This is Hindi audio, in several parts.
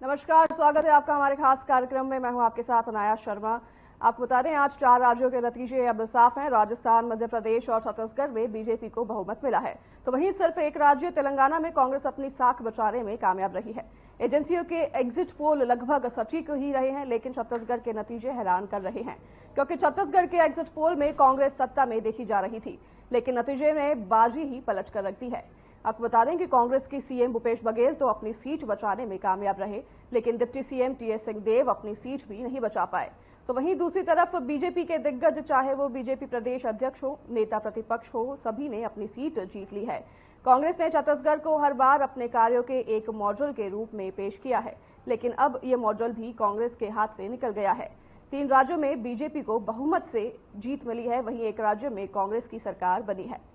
नमस्कार, स्वागत है आपका हमारे खास कार्यक्रम में। मैं हूं आपके साथ अनाया शर्मा। आपको बता दें, आज 4 राज्यों के नतीजे अब साफ हैं। राजस्थान, मध्य प्रदेश और छत्तीसगढ़ में बीजेपी को बहुमत मिला है, तो वहीं सिर्फ एक राज्य तेलंगाना में कांग्रेस अपनी साख बचाने में कामयाब रही है। एजेंसियों के एग्जिट पोल लगभग सटीक ही रहे हैं, लेकिन छत्तीसगढ़ के नतीजे हैरान कर रहे हैं, क्योंकि छत्तीसगढ़ के एग्जिट पोल में कांग्रेस सत्ता में देखी जा रही थी, लेकिन नतीजे में बाजी ही पलट कर रख दी है। आपको बता दें कि कांग्रेस की सीएम भूपेश बघेल तो अपनी सीट बचाने में कामयाब रहे, लेकिन डिप्टी सीएम टीएस सिंहदेव अपनी सीट भी नहीं बचा पाए। तो वहीं दूसरी तरफ बीजेपी के दिग्गज, चाहे वो बीजेपी प्रदेश अध्यक्ष हो, नेता प्रतिपक्ष हो, सभी ने अपनी सीट जीत ली है। कांग्रेस ने छत्तीसगढ़ को हर बार अपने कार्यों के एक मॉडल के रूप में पेश किया है, लेकिन अब ये मॉडल भी कांग्रेस के हाथ से निकल गया है। 3 राज्यों में बीजेपी को बहुमत से जीत मिली है, वहीं एक राज्य में कांग्रेस की सरकार बनी है।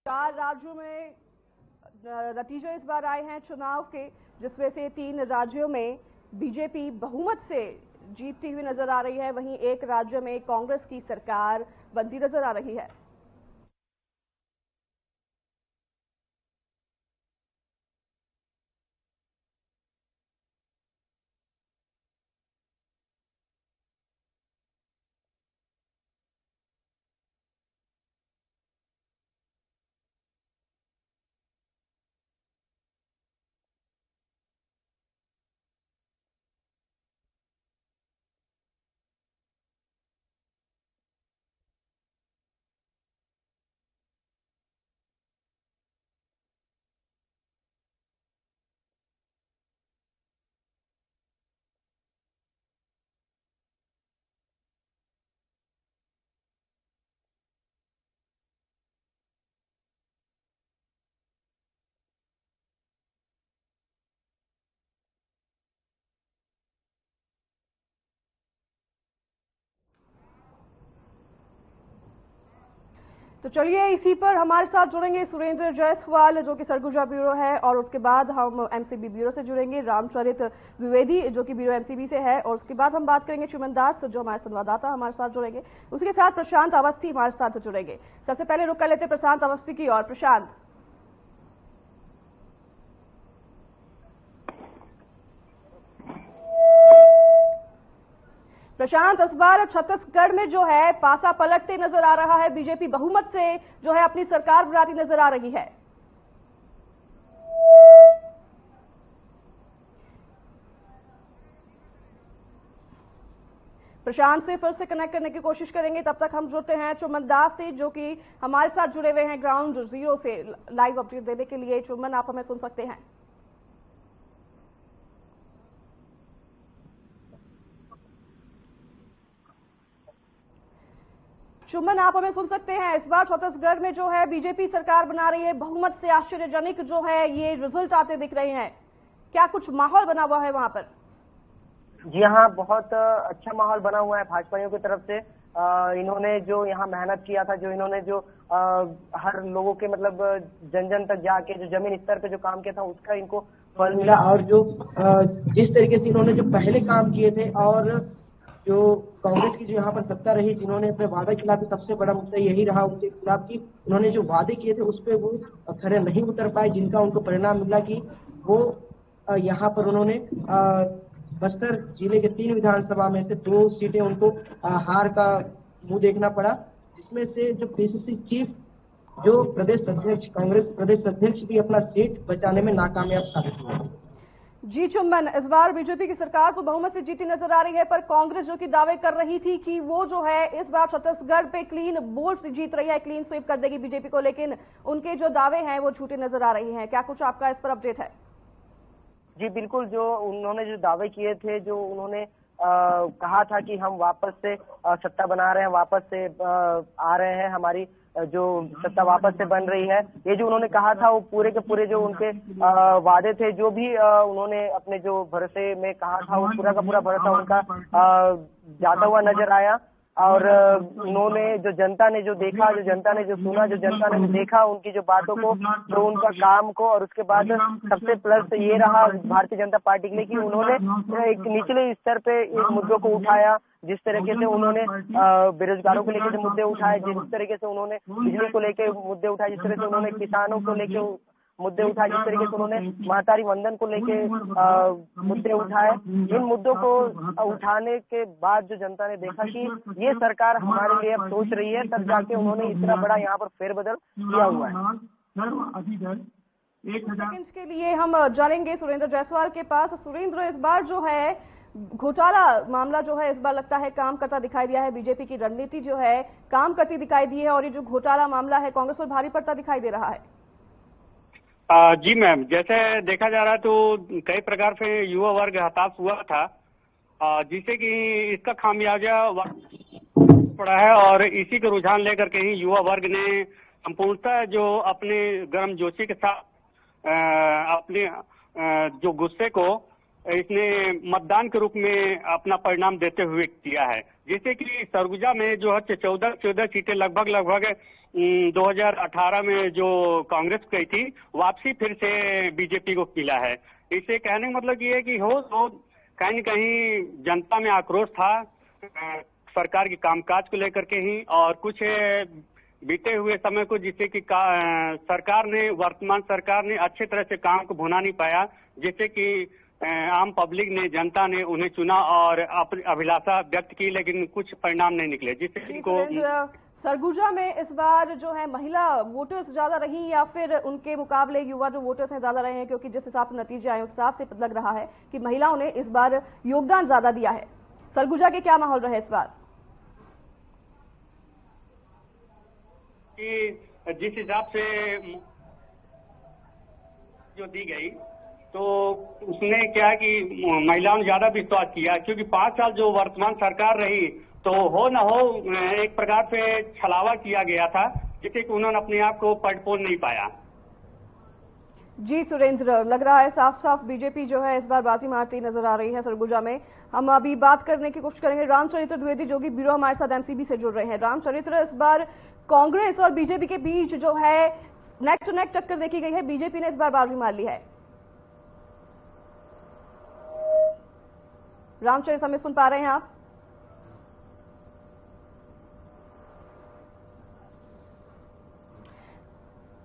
चार राज्यों में नतीजे इस बार आए हैं चुनाव के, जिसमें से 3 राज्यों में बीजेपी बहुमत से जीतती हुई नजर आ रही है, वहीं एक राज्य में कांग्रेस की सरकार बनती नजर आ रही है। तो चलिए, इसी पर हमारे साथ जुड़ेंगे सुरेंद्र जायसवाल, जो कि सरगुजा ब्यूरो है, और उसके बाद हम एमसीबी ब्यूरो से जुड़ेंगे रामचरित द्विवेदी, जो कि ब्यूरो एमसीबी से है, और उसके बाद हम बात करेंगे चुमन दास, जो हमारे संवाददाता हमारे साथ जुड़ेंगे। उसके साथ प्रशांत अवस्थी हमारे साथ जुड़ेंगे। सबसे पहले रुक कर लेते प्रशांत अवस्थी की और। प्रशांत, इस बार छत्तीसगढ़ में जो है पासा पलटते नजर आ रहा है, बीजेपी बहुमत से जो है अपनी सरकार बनाती नजर आ रही है। प्रशांत से फिर से कनेक्ट करने की कोशिश करेंगे, तब तक हम जुड़ते हैं चुमन दास से, जो कि हमारे साथ जुड़े हुए हैं ग्राउंड जीरो से लाइव अपडेट देने के लिए। चुमन, आप हमें सुन सकते हैं? चुमन, आप हमें सुन सकते हैं? इस बार छत्तीसगढ़ में जो है बीजेपी सरकार बना रही है, बहुमत से आश्चर्यजनक जो है ये रिजल्ट आते दिख रहे हैं। क्या कुछ माहौल बना हुआ है वहां पर? जी हाँ, बहुत अच्छा माहौल बना हुआ है भाजपाइयों की तरफ से। इन्होंने जो यहाँ मेहनत किया था, जो इन्होंने जो हर लोगों के मतलब जन जन तक जाके जो जमीन स्तर पे जो काम किया था, उसका इनको फल मिला। और जो जिस तरीके से इन्होंने जो पहले काम किए थे, और जो कांग्रेस की जो यहाँ पर सत्ता रही, जिन्होंने अपने वादे खिलाफ, सबसे बड़ा मुद्दा यही रहा उनके खिलाफ कि उन्होंने जो वादे किए थे उस पर वो खरे नहीं उतर पाए, जिनका उनको परिणाम मिला कि वो यहाँ पर उन्होंने बस्तर जिले के 3 विधानसभा में से 2 सीटें उनको हार का मुंह देखना पड़ा, जिसमें से जो पीसीसी चीफ, जो प्रदेश अध्यक्ष, कांग्रेस प्रदेश अध्यक्ष भी अपना सीट बचाने में नाकामयाब साबित हुए। जी चुम्बन, इस बार बीजेपी की सरकार तो बहुमत से जीती नजर आ रही है, पर कांग्रेस जो कि दावे कर रही थी कि वो जो है इस बार छत्तीसगढ़ पे क्लीन बोल्ड से जीत रही है, क्लीन स्वीप कर देगी बीजेपी को, लेकिन उनके जो दावे हैं वो झूठे नजर आ रही हैं। क्या कुछ आपका इस पर अपडेट है? जी बिल्कुल, जो उन्होंने जो दावे किए थे, जो उन्होंने कहा था कि हम वापस से सत्ता बना रहे हैं, वापस से आ रहे हैं, हमारी जो सत्ता वापस से बन रही है, ये जो उन्होंने कहा था, वो पूरे के पूरे जो उनके वादे थे, जो भी उन्होंने अपने जो भरोसे में कहा था, वो पूरा का पूरा भरोसा उनका जाता हुआ नजर आया। और उन्होंने जो जनता ने जो देखा, जो जनता ने जो सुना, जो जनता ने देखा उनकी जो बातों को, जो उनका काम को, और उसके बाद सबसे प्लस ये रहा भारतीय जनता पार्टी के लिए कि उन्होंने एक निचले स्तर पे इन मुद्दों को उठाया। जिस तरीके से उन्होंने बेरोजगारों को लेकर मुद्दे उठाए, जिस तरीके से उन्होंने बिजली को लेकर मुद्दे उठाए, जिस तरह से उन्होंने किसानों को लेकर मुद्दे उठाए, जिस तरीके से उन्होंने महतारी वंदन को लेके मुद्दे उठाए। इन मुद्दों को उठाने के बाद जो जनता ने देखा कि ये सरकार हमारे लिए अब सोच रही है, तब जाके उन्होंने इतना बड़ा यहाँ पर फेरबदल किया हुआ है। सेकंड के लिए हम जानेंगे सुरेंद्र जायसवाल के पास। सुरेंद्र, इस बार जो है घोटाला मामला जो है इस बार लगता है काम करता दिखाई दिया है, बीजेपी की रणनीति जो है काम करती दिखाई दी है और ये जो घोटाला मामला है कांग्रेस पर भारी पड़ता दिखाई दे रहा है। जी मैम, जैसे देखा जा रहा है तो कई प्रकार से युवा वर्ग हताश हुआ था, जिससे कि इसका खामियाजा पड़ा है और इसी के रुझान लेकर के ही युवा वर्ग ने संपूर्णतः जो अपने गर्मजोशी के साथ अपने जो गुस्से को इसने मतदान के रूप में अपना परिणाम देते हुए किया है। जैसे कि सरगुजा में जो है 14 सीटें लगभग 2018 में जो कांग्रेस गई थी, वापसी फिर से बीजेपी को मिला है। इससे कहने का मतलब ये है कि हो तो कहीं न कहीं जनता में आक्रोश था सरकार के कामकाज को लेकर के ही, और कुछ बीते हुए समय को जिससे कि वर्तमान सरकार ने अच्छे तरह से काम को भुना नहीं पाया, जिससे कि आम पब्लिक ने, जनता ने उन्हें चुना और अपनी अभिलाषा व्यक्त की, लेकिन कुछ परिणाम नहीं निकले, जिससे इनको सरगुजा में इस बार जो है महिला वोटर्स ज्यादा रही या फिर उनके मुकाबले युवा जो वोटर्स हैं ज्यादा रहे हैं? क्योंकि जिस हिसाब से नतीजे आए उस हिसाब से लग रहा है कि महिलाओं ने इस बार योगदान ज्यादा दिया है। सरगुजा के क्या माहौल रहे इस बार? जिस हिसाब से जो दी गई तो उसने क्या कि महिलाओं ने ज्यादा विश्वास किया, क्योंकि 5 साल जो वर्तमान सरकार रही तो हो न हो एक प्रकार से छलावा किया गया था, जिससे कि उन्होंने अपने आप को पलटपोल नहीं पाया। जी सुरेंद्र, लग रहा है साफ साफ बीजेपी जो है इस बार बाजी मारती नजर आ रही है सरगुजा में। हम अभी बात करने की कोशिश करेंगे रामचरित्र द्विवेदी, जो कि ब्यूरो हमारे साथ एमसीबी से जुड़ रहे हैं। रामचरित्र, इस बार कांग्रेस और बीजेपी के बीच जो है नेक टू नेक टक्कर देखी गई है, बीजेपी ने इस बार बाजी मार ली है। रामचरित्र, हमें सुन पा रहे हैं आप?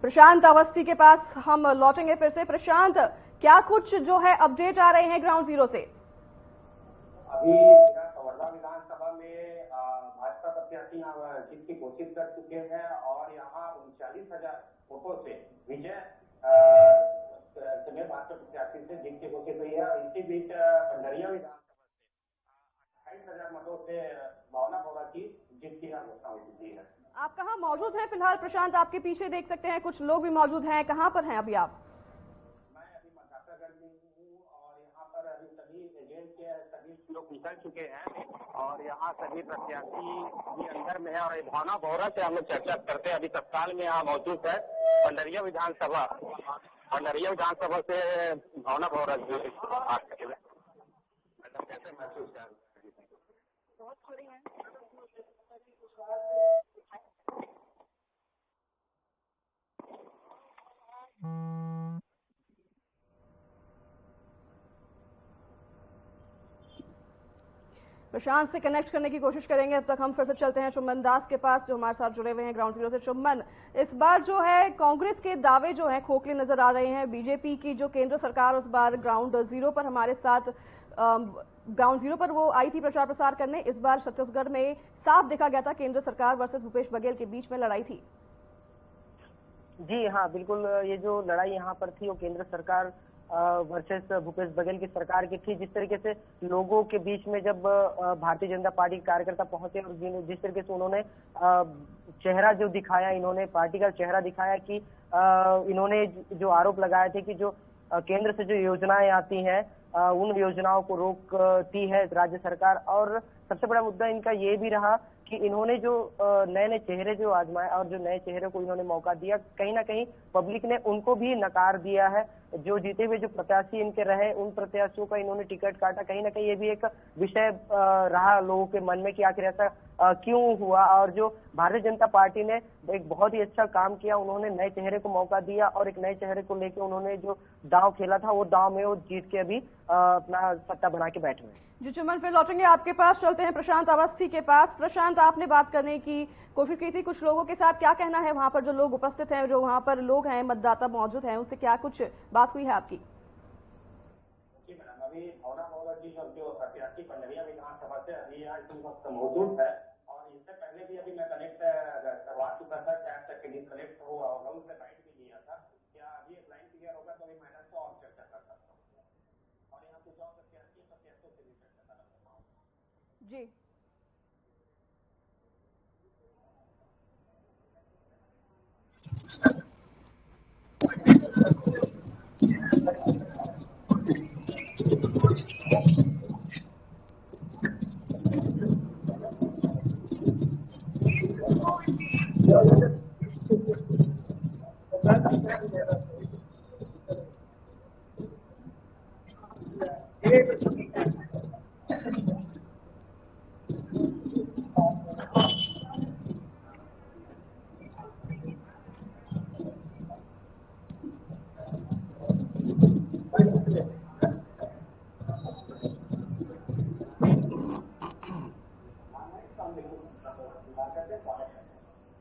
प्रशांत अवस्थी के पास हम लौटेंगे फिर से। प्रशांत, क्या कुछ जो है अपडेट आ रहे हैं ग्राउंड जीरो से? अभी वर्धा विधानसभा में भाजपा प्रत्याशी जीत की घोषित कर चुके हैं और यहाँ 39,000 वोटों से विजय भाजपा प्रत्याशी से जीत की घोषित हुई है। इसी बीच पंडरिया विधानसभा से 28,000 मतों से भावना भोरा की जीत की घोषणा हो चुकी है। आप कहाँ मौजूद हैं फिलहाल? प्रशांत, आपके पीछे देख सकते हैं कुछ लोग भी मौजूद हैं, कहाँ पर हैं अभी आप? मैं अभी मतदातागढ़ में हूँ और यहाँ पर अभी सभी एजेंट के सभी लोग निकल चुके हैं और यहाँ सभी प्रत्याशी भी अंदर में है और भावना भोरा से हम लोग चर्चा करते हैं। अभी तत्काल में यहाँ मौजूद है पंडरिया विधानसभा से भावना भोरा कैसे महसूस कर बहुत खड़ी है। प्रशांत से कनेक्ट करने की कोशिश करेंगे, अब तक हम फिर से चलते हैं चुम्बन दास के पास जो हमारे साथ जुड़े हुए हैं ग्राउंड जीरो से। चुम्बन, इस बार जो है कांग्रेस के दावे जो हैं खोखले नजर आ रहे हैं, बीजेपी की जो केंद्र सरकार उस बार ग्राउंड जीरो पर हमारे साथ ग्राउंड जीरो पर वो आई थी प्रचार प्रसार करने। इस बार छत्तीसगढ़ में साफ देखा गया था केंद्र सरकार वर्सेस भूपेश बघेल के बीच में लड़ाई थी। जी हाँ, बिल्कुल, ये जो लड़ाई यहाँ पर थी वो केंद्र सरकार वर्सेस भूपेश बघेल की सरकार की थी। जिस तरीके से लोगों के बीच में जब भारतीय जनता पार्टी के कार्यकर्ता पहुंचे और जिस तरीके से उन्होंने चेहरा जो दिखाया, इन्होंने पार्टी का चेहरा दिखाया कि इन्होंने जो आरोप लगाए थे कि जो केंद्र से जो योजनाएं आती हैं उन योजनाओं को रोकती है राज्य सरकार। और सबसे बड़ा मुद्दा इनका ये भी रहा कि कि इन्होंने जो नए नए चेहरे जो आजमाए और जो नए चेहरे को इन्होंने मौका दिया, कहीं ना कहीं पब्लिक ने उनको भी नकार दिया है। जो जीते हुए जो प्रत्याशी इनके रहे, उन प्रत्याशियों का इन्होंने टिकट काटा। कहीं ना कहीं ये भी एक विषय रहा लोगों के मन में कि आखिर ऐसा क्यों हुआ। और जो भारतीय जनता पार्टी ने एक बहुत ही अच्छा काम किया, उन्होंने नए चेहरे को मौका दिया और एक नए चेहरे को लेकर उन्होंने जो दांव खेला था, वो दांव में वो जीत के अभी अपना सत्ता बना के बैठे हुए। जी चुमन, फिर लौटेंगे आपके पास, चलते हैं प्रशांत अवस्थी के पास। प्रशांत, आपने बात करने की कोशिश की थी कुछ लोगों के साथ, क्या कहना है वहां पर जो लोग उपस्थित हैं, जो वहां पर लोग हैं, मतदाता मौजूद हैं, उनसे क्या कुछ बात हुई है आपकी? जी मैडम, अभी भावना भगत जी जो प्रत्याशी पंडरिया विधानसभा से अभी आज इस वक्त मौजूद है, और इससे पहले भी अभी मैं कनेक्ट करवा चुका था, शायद तक कनेक्ट हुआ होगा, उससे लाइन भी लिया था। क्या अभी एक लाइन क्लियर होगा तो अभी मैडम से और चर्चा कर सकता हूँ, और यहाँ कुछ और प्रत्याशियों से भी चर्चा कर सकता हूँ। जी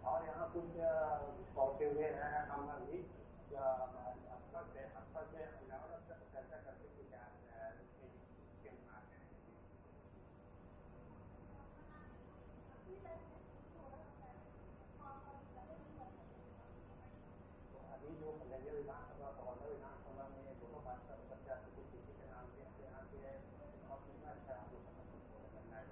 और यहाँ कुछ पहुंचे हुए हैं हम अभी अक्सर से चर्चा करते हैं क्या अभी जो पंडरिया विधानसभा बहौदा विधानसभा में दोनों भाजपा प्रत्याशी को किसी के नाम से यहाँ पे और कितना अच्छा आप लोग करना है।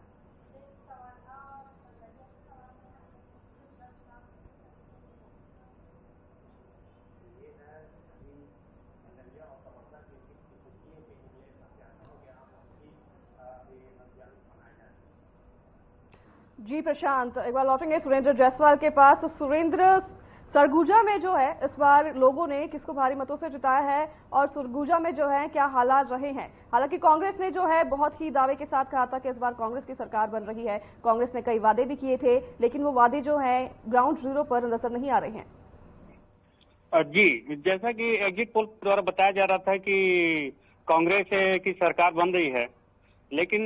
ये है अभी पंडरिया और बहौदा की कुर्सियों के लिए प्रत्याशियों के नाम की अभियान मनाया जाए। जी प्रशांत, एक बार लौटेंगे सुरेंद्र जायसवाल के पास। तो सुरेंद्र, सरगुजा में जो है इस बार लोगों ने किसको भारी मतों से जिताया है, और सरगुजा में जो है क्या हालात रहे हैं? हालांकि कांग्रेस ने जो है बहुत ही दावे के साथ कहा था कि इस बार कांग्रेस की सरकार बन रही है, कांग्रेस ने कई वादे भी किए थे, लेकिन वो वादे जो है ग्राउंड जीरो पर नजर नहीं आ रहे हैं। जी, जैसा कि एग्जिट पोल द्वारा बताया जा रहा था कि कांग्रेस की सरकार बन रही है, लेकिन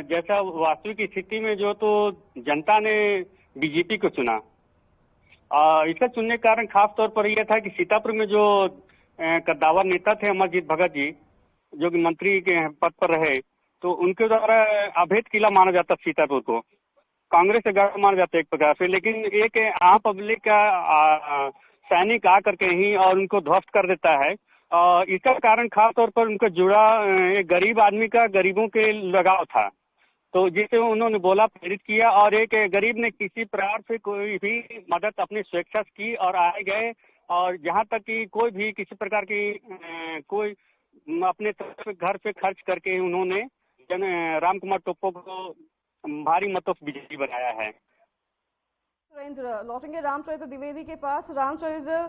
जैसा वास्तविक स्थिति में जो तो जनता ने बीजेपी को चुना। इसका चुनने का कारण खास तौर पर यह था कि सीतापुर में जो कद्दावर नेता थे अमरजीत भगत जी, जो कि मंत्री के पद पर रहे, तो उनके द्वारा अभेद किला माना जाता सीतापुर को, कांग्रेस से गढ़ माना जाता एक प्रकार से। लेकिन एक आम पब्लिक का सैनिक आकर के ही और उनको ध्वस्त कर देता है। इसका कारण खास तौर पर उनका जुड़ा एक गरीब आदमी का गरीबों के लगाव था, तो जिसे उन्होंने बोला, प्रेरित किया, और एक गरीब ने किसी प्रकार से कोई भी मदद अपनी स्वेच्छा से की और आए गए। और जहां तक कि कोई भी किसी प्रकार की कोई अपने तरफ घर से खर्च करके उन्होंने राम कुमार टोप्पो को भारी मतों से विजयी बनाया है। सुरेंद्र, लौटेंगे रामचरित्र द्विवेदी के पास। रामचरित्र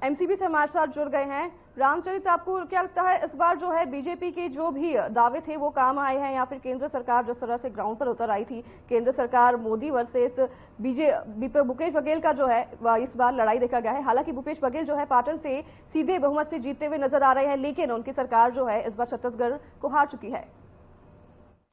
एमसीबी से हमारे साथ जुड़ गए हैं। रामचरित्र, आपको क्या लगता है इस बार जो है बीजेपी के जो भी दावे थे वो काम आए हैं, या फिर केंद्र सरकार जिस तरह से ग्राउंड पर उतर आई थी, केंद्र सरकार मोदी वर्सेस भूपेश बघेल का जो है इस बार लड़ाई देखा गया है। हालांकि भूपेश बघेल जो है पाटन से सीधे बहुमत से जीतते हुए नजर आ रहे हैं, लेकिन उनकी सरकार जो है इस बार छत्तीसगढ़ को हार चुकी है।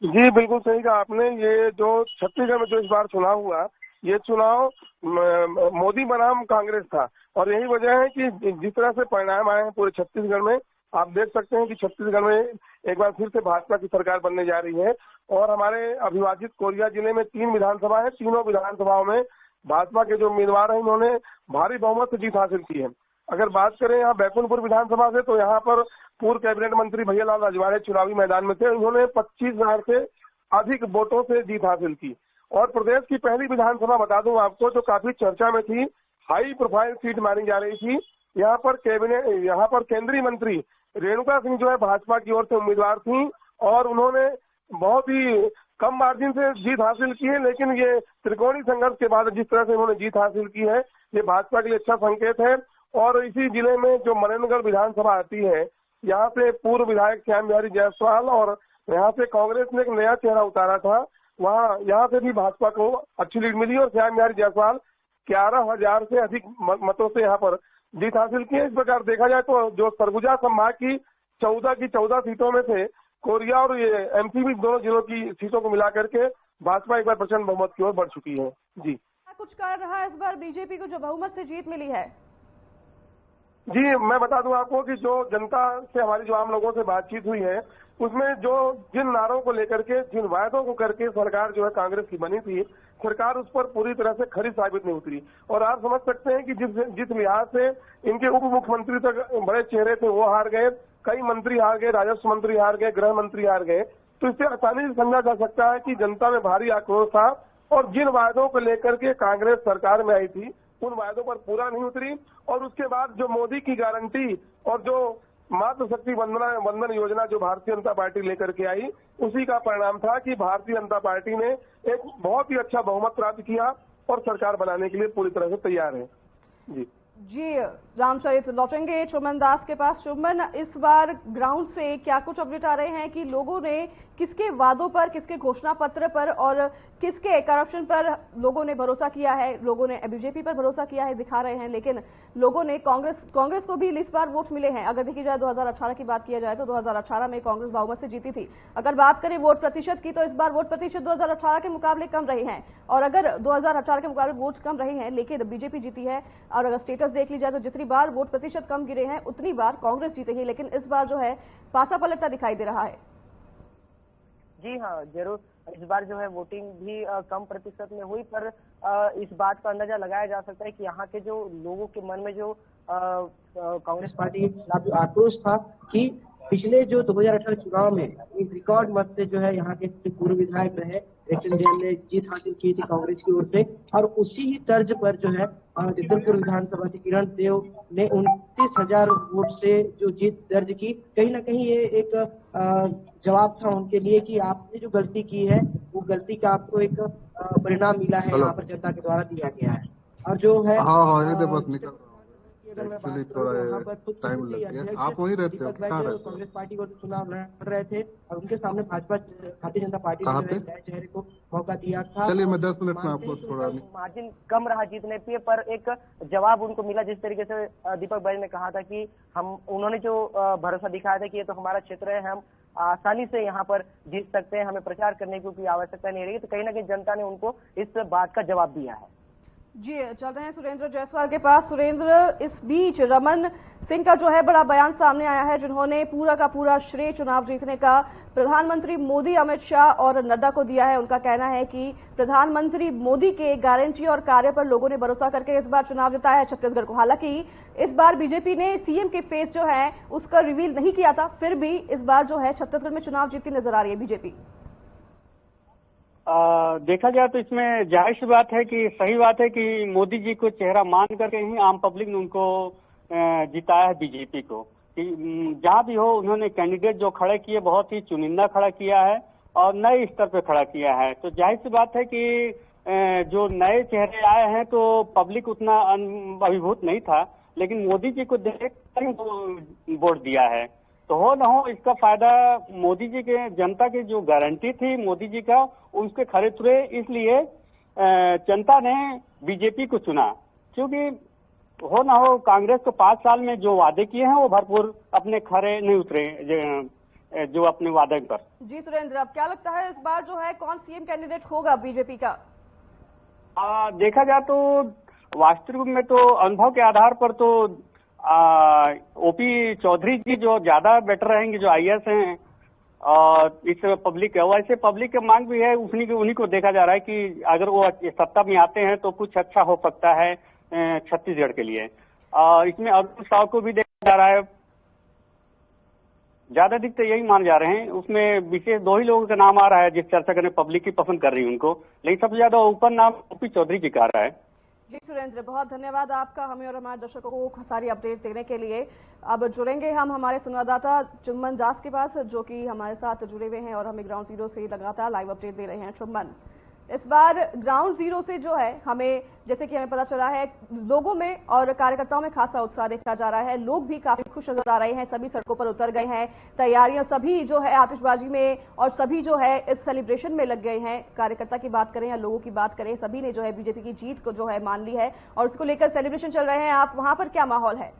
जी बिल्कुल सही कहा आपने। ये जो छत्तीसगढ़ में जो इस बार चुनाव हुआ, ये चुनाव मोदी बनाम कांग्रेस था, और यही वजह है कि जिस तरह से परिणाम आए हैं पूरे छत्तीसगढ़ में, आप देख सकते हैं कि छत्तीसगढ़ में एक बार फिर से भाजपा की सरकार बनने जा रही है। और हमारे अविभाजित कोरिया जिले में 3 विधानसभा है, तीनों विधानसभाओं में भाजपा के जो उम्मीदवार हैं उन्होंने भारी बहुमत से जीत हासिल की है। अगर बात करें यहाँ बैकुंठपुर विधानसभा से, तो यहाँ पर पूर्व कैबिनेट मंत्री भैयालाल रजवाड़े चुनावी मैदान में थे, उन्होंने 25,000 से अधिक वोटों से जीत हासिल की। और प्रदेश की पहली विधानसभा बता दूं आपको, जो काफी चर्चा में थी, हाई प्रोफाइल सीट मानी जा रही थी, यहाँ पर केंद्रीय मंत्री रेणुका सिंह जो है भाजपा की ओर से उम्मीदवार थी, और उन्होंने बहुत ही कम मार्जिन से जीत हासिल की है, लेकिन ये त्रिकोणीय संघर्ष के बाद जिस तरह से उन्होंने जीत हासिल की है, ये भाजपा के लिए अच्छा संकेत है। और इसी जिले में जो मनेन्द्रगढ़ विधानसभा आती है, यहाँ से पूर्व विधायक श्याम बिहारी जायसवाल और यहाँ से कांग्रेस ने एक नया चेहरा उतारा था, वहाँ यहाँ से भी भाजपा को अच्छी लीड मिली और श्याम बिहारी जायसवाल 11,000 से अधिक मतों से यहाँ पर जीत हासिल की है। इस प्रकार देखा जाए तो जो सरगुजा संभाग की 14 सीटों में से कोरिया और ये एमसीबी दोनों जिलों की सीटों को मिलाकर के भाजपा एक बार प्रचंड बहुमत की ओर बढ़ चुकी है। जी, कुछ कारण रहा इस बार बीजेपी को जो बहुमत से जीत मिली है? जी, मैं बता दूं आपको कि जो जनता से हमारी जो आम लोगों से बातचीत हुई है, उसमें जो जिन नारों को लेकर के, जिन वायदों को करके सरकार जो है कांग्रेस की बनी थी, सरकार उस पर पूरी तरह से खरी साबित नहीं उतरी। और आप समझ सकते हैं कि जिस लिहाज से इनके उप मुख्यमंत्री तक बड़े चेहरे थे वो हार गए, कई मंत्री हार गए, राजस्व मंत्री हार गए, गृह मंत्री हार गए। तो इससे आसानी से समझा जा सकता है कि जनता में भारी आक्रोश था और जिन वायदों को लेकर के कांग्रेस सरकार में आई थी उन वायदों पर पूरा नहीं उतरी। और उसके बाद जो मोदी की गारंटी और जो मातृशक्ति वंदन योजना जो भारतीय जनता पार्टी लेकर के आई, उसी का परिणाम था कि भारतीय जनता पार्टी ने एक बहुत ही अच्छा बहुमत प्राप्त किया और सरकार बनाने के लिए पूरी तरह से तैयार है। जी, रामचरित लौटेंगे चुमन दास के पास। चुमन, इस बार ग्राउंड से क्या कुछ अपडेट आ रहे हैं कि लोगों ने किसके वादों पर, किसके घोषणा पत्र पर और किसके करप्शन पर लोगों ने भरोसा किया है? लोगों ने बीजेपी पर भरोसा किया है दिखा रहे हैं, लेकिन लोगों ने कांग्रेस को भी इस बार वोट मिले हैं। अगर देखी जाए 2018 की बात किया जाए तो 2018 में कांग्रेस बहुमत से जीती थी। अगर बात करें वोट प्रतिशत की तो इस बार वोट प्रतिशत 2018 के मुकाबले कम रहे हैं। और अगर 2018 के मुकाबले वोट कम रहे हैं लेकिन बीजेपी जीती है, और अगर स्टेटस देख ली जाए तो जितनी बार वोट प्रतिशत कम गिरे हैं उतनी बार कांग्रेस जीतेगी। लेकिन इस बार जो है पासा पलटता दिखाई दे रहा है। जी हाँ, जरूर। इस बार जो है वोटिंग भी कम प्रतिशत में हुई, पर इस बात का अंदाजा लगाया जा सकता है कि यहाँ के जो लोगों के मन में जो कांग्रेस पार्टी के खिलाफ जो आक्रोश था कि पिछले जो 2018 चुनाव में एक रिकॉर्ड मत से जो है यहाँ के पूर्व विधायक रहे ने जीत हासिल की थी कांग्रेस की ओर से, और उसी ही तर्ज पर जो है जगदलपुर विधानसभा से किरण देव ने 29,000 वोट से जो जीत दर्ज की। कहीं ना कहीं ये एक जवाब था उनके लिए कि आपने जो गलती की है वो गलती का आपको एक परिणाम मिला है, यहाँ पर जनता के द्वारा दिया गया है। और जो है एक्चुअली थोड़ा टाइम लग गया। आप वहीं रहते हो? कहाँ रहते हो? कांग्रेस पार्टी को चुनाव लड़ रहे थे और उनके सामने भाजपा भारतीय जनता पार्टी ने चेहरे को मौका दिया था। चलिए मैं 10 मिनट में आपको थोड़ा मार्जिन कम रहा जीतने पे, पर एक जवाब उनको मिला। जिस तरीके से दीपक भाई ने कहा था कि उन्होंने जो भरोसा दिखाया था कि ये तो हमारा क्षेत्र है, हम आसानी से यहाँ पर जीत सकते हैं, हमें प्रचार करने की कोई आवश्यकता नहीं रहेगी। तो कहीं ना कहीं जनता ने उनको इस बात का जवाब दिया है। जी, चल रहे हैं सुरेंद्र जायसवाल के पास। सुरेंद्र, इस बीच रमन सिंह का जो है बड़ा बयान सामने आया है, जिन्होंने पूरा का पूरा श्रेय चुनाव जीतने का प्रधानमंत्री मोदी, अमित शाह और नड्डा को दिया है। उनका कहना है कि प्रधानमंत्री मोदी के गारंटी और कार्य पर लोगों ने भरोसा करके इस बार चुनाव जिताया है छत्तीसगढ़ को। हालांकि इस बार बीजेपी ने सीएम के फेस जो है उसका रिवील नहीं किया था, फिर भी इस बार जो है छत्तीसगढ़ में चुनाव जीतती नजर आ रही है बीजेपी। देखा जाए तो इसमें जाहिर सी बात है कि सही बात है कि मोदी जी को चेहरा मान करके ही आम पब्लिक ने उनको जिताया है बीजेपी को। जहां भी हो उन्होंने कैंडिडेट जो खड़े किए बहुत ही चुनिंदा खड़ा किया है और नए स्तर पे खड़ा किया है। तो जाहिर सी बात है कि जो नए चेहरे आए हैं तो पब्लिक उतना अभिभूत नहीं था, लेकिन मोदी जी को देख कर वोट दिया है। तो हो न हो इसका फायदा मोदी जी के, जनता की जो गारंटी थी मोदी जी का, उसके खरे उतरे, इसलिए जनता ने बीजेपी को चुना। क्योंकि हो न हो कांग्रेस को 5 साल में जो वादे किए हैं वो भरपूर अपने खरे नहीं उतरे जो अपने वादे पर। जी सुरेंद्र, अब क्या लगता है इस बार जो है कौन सीएम कैंडिडेट होगा बीजेपी का? देखा जाए तो वास्तविक में तो अनुभव के आधार पर तो ओपी चौधरी जी जो ज्यादा बेटर रहेंगे, जो आईएएस हैं और इस पब्लिक है, वैसे पब्लिक की मांग भी है, उन्हीं को देखा जा रहा है कि अगर वो सत्ता में आते हैं तो कुछ अच्छा हो सकता है छत्तीसगढ़ के लिए। और इसमें अरुण साव को भी देखा जा रहा है, ज्यादा अधिक तो यही मान जा रहे हैं। उसमें विशेष 2 ही लोगों का नाम आ रहा है जिस चर्चा करने पब्लिक की पसंद कर रही है उनको, लेकिन सबसे ज्यादा ऊपर नाम ओपी चौधरी जी का आ रहा है। जी सुरेंद्र, बहुत धन्यवाद आपका हमें और हमारे दर्शकों को सारी अपडेट देने के लिए। अब जुड़ेंगे हम हमारे संवाददाता चुम्बन दास के पास, जो कि हमारे साथ जुड़े हुए हैं और हमें ग्राउंड जीरो से लगातार लाइव अपडेट दे रहे हैं। चुम्बन, इस बार ग्राउंड जीरो से जो है हमें, जैसे कि हमें पता चला है, लोगों में और कार्यकर्ताओं में खासा उत्साह देखा जा रहा है। लोग भी काफी खुश नजर आ रहे हैं, सभी सड़कों पर उतर गए हैं, तैयारियां सभी जो है आतिशबाजी में और सभी जो है इस सेलिब्रेशन में लग गए हैं। कार्यकर्ता की बात करें या लोगों की बात करें, सभी ने जो है बीजेपी की जीत को जो है मान ली है और उसको लेकर सेलिब्रेशन चल रहे हैं। आप वहां पर क्या माहौल है?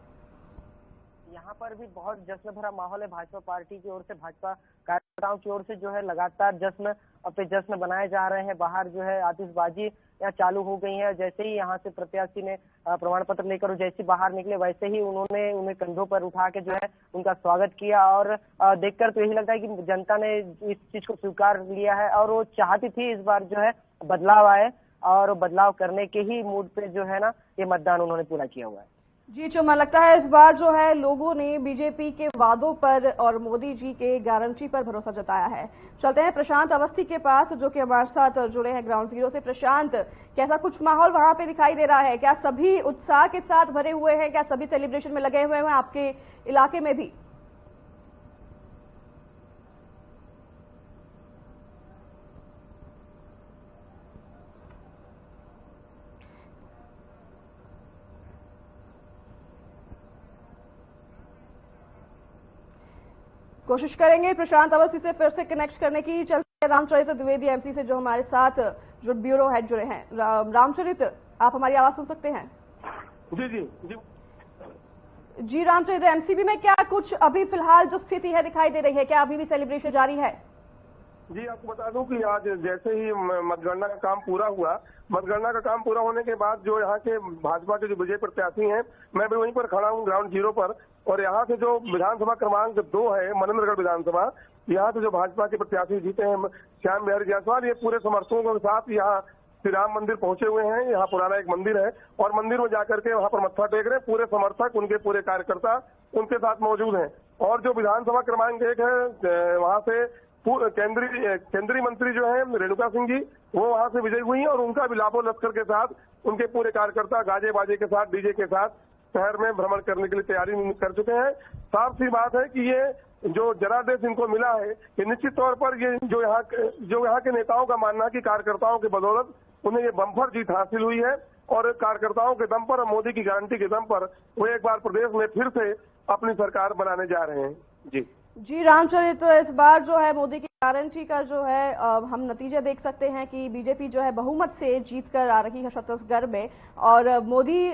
यहाँ पर भी बहुत जश्न भरा माहौल है। भाजपा पार्टी की ओर से, भाजपा कार्यकर्ताओं की ओर से जो है लगातार जश्न अपने जश्न बनाए जा रहे हैं। बाहर जो है आतिशबाजी यहाँ चालू हो गई है। जैसे ही यहाँ से प्रत्याशी ने प्रमाण पत्र लेकर जैसे बाहर निकले, वैसे ही उन्होंने उन्हें कंधों पर उठा के जो है उनका स्वागत किया। और देखकर तो यही लगता है कि जनता ने इस चीज को स्वीकार लिया है और वो चाहती थी इस बार जो है बदलाव आए, और बदलाव करने के ही मूड पे जो है ना ये मतदान उन्होंने पूरा किया हुआ है। जी चुम्बन, लगता है इस बार जो है लोगों ने बीजेपी के वादों पर और मोदी जी के गारंटी पर भरोसा जताया है। चलते हैं प्रशांत अवस्थी के पास, जो कि हमारे साथ जुड़े हैं ग्राउंड जीरो से। प्रशांत, कैसा कुछ माहौल वहां पे दिखाई दे रहा है? क्या सभी उत्साह के साथ भरे हुए हैं? क्या सभी सेलिब्रेशन में लगे हुए हैं आपके इलाके में भी? कोशिश करेंगे प्रशांत अवस्थी से फिर से कनेक्ट करने की। चलते रामचरित द्विवेदी एमसी से, जो हमारे साथ जो ब्यूरो हेड जुड़े हैं। रामचरित, आप हमारी आवाज सुन सकते हैं? जी जी जी जी रामचरित, एमसीबी में क्या कुछ अभी फिलहाल जो स्थिति है दिखाई दे रही है? क्या अभी भी सेलिब्रेशन जारी है? जी, आपको बता दूं कि आज जैसे ही मतगणना का काम पूरा हुआ, मतगणना का काम पूरा होने के बाद जो यहाँ के भाजपा के जो विजय प्रत्याशी हैं, मैं भी वहीं पर खड़ा हूँ ग्राउंड जीरो पर। और यहाँ से जो विधानसभा क्रमांक 2 है, मनेंद्रगढ़ विधानसभा, यहाँ से जो भाजपा के प्रत्याशी जीते हैं श्याम बिहारी जायसवाल, ये पूरे समर्थकों के साथ यहाँ श्री राम मंदिर पहुंचे हुए हैं। यहाँ पुराना एक मंदिर है और मंदिर में जाकर के वहाँ पर मत्था टेक रहे हैं। पूरे समर्थक, उनके पूरे कार्यकर्ता उनके साथ मौजूद हैं। और जो विधानसभा क्रमांक 1 है, वहाँ से केंद्रीय मंत्री जो है रेणुका सिंह जी, वो वहां से विजयी हुई और उनका भी लाखों लश्कर के साथ उनके पूरे कार्यकर्ता गाजे बाजे के साथ, डीजे के साथ शहर में भ्रमण करने के लिए तैयारी कर चुके हैं। साफ सी बात है कि ये जो जनादेश इनको मिला है, ये निश्चित तौर पर ये जो यहाँ के नेताओं का मानना है कि कार्यकर्ताओं की बदौलत उन्हें ये बम्पर जीत हासिल हुई है और कार्यकर्ताओं के दम पर और मोदी की गारंटी के दम पर वो एक बार प्रदेश में फिर से अपनी सरकार बनाने जा रहे हैं। जी रामचरित, तो इस बार जो है मोदी की गारंटी का जो है हम नतीजे देख सकते हैं कि बीजेपी जो है बहुमत से जीत कर आ रही है छत्तीसगढ़ में, और मोदी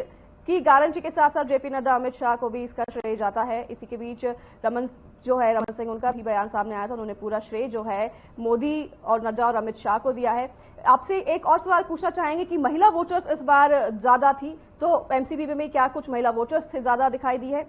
की गारंटी के साथ साथ जेपी नड्डा, अमित शाह को भी इसका श्रेय जाता है। इसी के बीच रमन सिंह, उनका भी बयान सामने आया था, उन्होंने पूरा श्रेय जो है मोदी और नड्डा और अमित शाह को दिया है। आपसे एक और सवाल पूछना चाहेंगे कि महिला वोटर्स इस बार ज्यादा थी, तो एमसीबी में क्या कुछ महिला वोटर्स थे ज्यादा दिखाई दी है?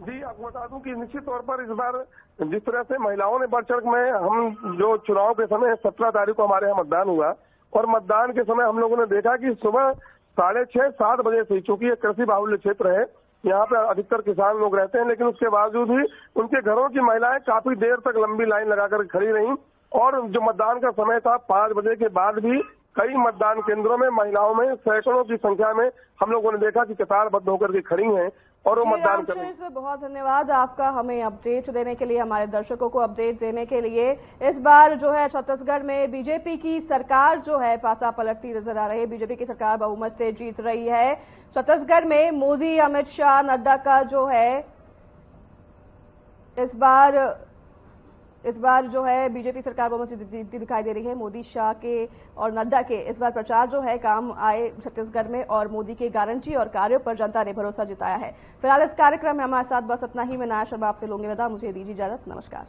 जी, आपको बता दूं कि निश्चित तौर पर इस बार जिस तरह से महिलाओं ने बढ़ चढ़ में, हम जो चुनाव के समय 17 तारीख को हमारे यहाँ मतदान हुआ और मतदान के समय हम लोगों ने देखा कि सुबह 6:30-7 बजे से, चूंकि ये कृषि बाहुल्य क्षेत्र है, यहाँ पे अधिकतर किसान लोग रहते हैं, लेकिन उसके बावजूद भी उनके घरों की महिलाएं काफी देर तक लंबी लाइन लगाकर खड़ी रहीं। और जो मतदान का समय था 5 बजे के बाद भी कई मतदान केंद्रों में महिलाओं में सैकड़ों की संख्या में हम लोगों ने देखा कि कतारबद्ध होकर के खड़ी हैं और वो मतदान कर रही हैं। बहुत धन्यवाद आपका हमें अपडेट देने के लिए, हमारे दर्शकों को अपडेट देने के लिए। इस बार जो है छत्तीसगढ़ में बीजेपी की सरकार जो है पासा पलटती नजर आ रही है। बीजेपी की सरकार बहुमत से जीत रही है छत्तीसगढ़ में। मोदी, अमित शाह, नड्डा का जो है इस बार जो है बीजेपी सरकार बहुमत से जीतती दिखाई दे रही है। मोदी, शाह के और नड्डा के इस बार प्रचार जो है काम आए छत्तीसगढ़ में, और मोदी के गारंटी और कार्यों पर जनता ने भरोसा जताया है। फिलहाल इस कार्यक्रम में हमारे साथ बस इतना ही। मैं नाया शर्मा आपसे लूंगी विदा, मुझे दीजिए इजाजत, नमस्कार।